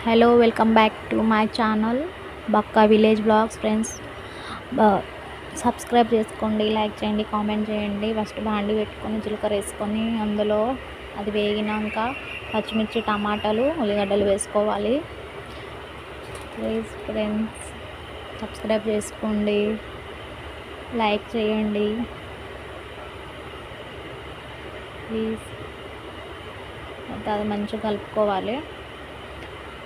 Hello welcome back to my channel బక్కా village vlogs friends. Subscribe చేసుకోండి, like చేయండి, comment చేయండి. ఫస్ట్ బాండి పెట్టుకొని జీలకర్ర వేసుకొని అందులో అది వేగినాక పచ్చిమిర్చి, టమాటాలు, ఉల్లిగడ్డలు వేసుకోవాలి. ప్లీజ్ ఫ్రెండ్స్ సబ్స్క్రైబ్ చేసుకోండి, లైక్ చేయండి ప్లీజ్. అది మంచిగా కలుపుకోవాలి.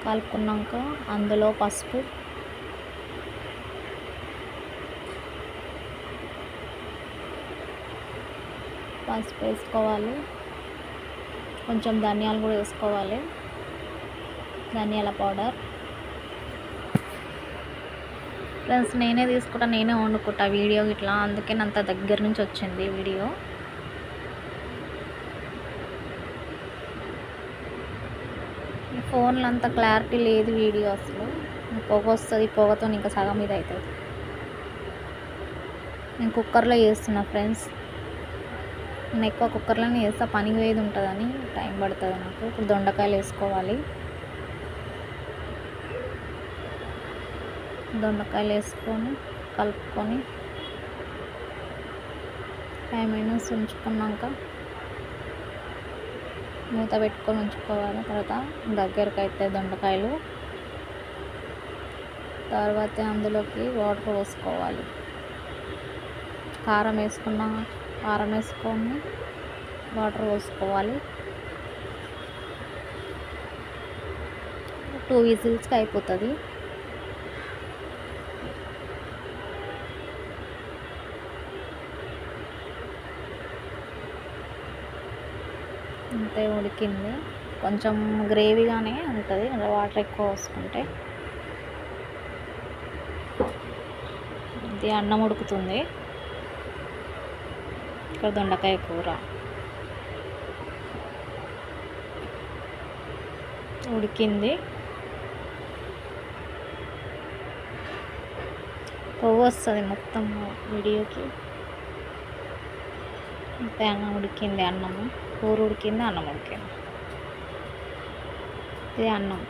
కలుపుకున్నాక అందులో పసుపు, వేసుకోవాలి. కొంచెం ధనియాలు కూడా వేసుకోవాలి, ధనియాల పౌడర్. ఫ్రెండ్స్ నేనే తీసుకుంటా, నేనే వండుకుంటా వీడియో ఇట్లా, అందుకే అంత దగ్గర నుంచి వచ్చింది వీడియో. ఫోన్లో అంత క్లారిటీ లేదు వీడియో, అసలు పొగ వస్తుంది. పొగతో ఇంకా సగం ఇది అవుతుంది. నేను కుక్కర్లో చేస్తున్నా ఫ్రెండ్స్. నేను ఎక్కువ కుక్కర్లోనే చేస్తా, పనికి వేది ఉంటుందని టైం పడుతుంది నాకు. ఇప్పుడు దొండకాయలు వేసుకోవాలి. దొండకాయలు వేసుకొని కలుపుకొని 5 మినిట్స్ ఉంచుకున్నాక మూత పెట్టుకొని ఉంచుకోవాలి. తర్వాత దగ్గరకు అయితే దొండకాయలు, తర్వాత అందులోకి వాటర్ పోసుకోవాలి. కారం వేసుకొని వాటర్ పోసుకోవాలి. 2 విజిల్స్కి అయిపోతుంది. అంతే, ఉడికింది. కొంచెం గ్రేవీగానే ఉంటుంది, వాటర్ ఎక్కువ పోసుకుంటే. ఇది అన్నం ఉడుకుతుంది. ఇక్కడ దొండకాయ కూర ఉడికింది. పొగ వస్తుంది మొత్తం వీడియోకి. అంతే, అన్నం ఉడికింది. అన్నము కూర ఉడికింది, అన్నం ఉడికింది. ఇది అన్నం.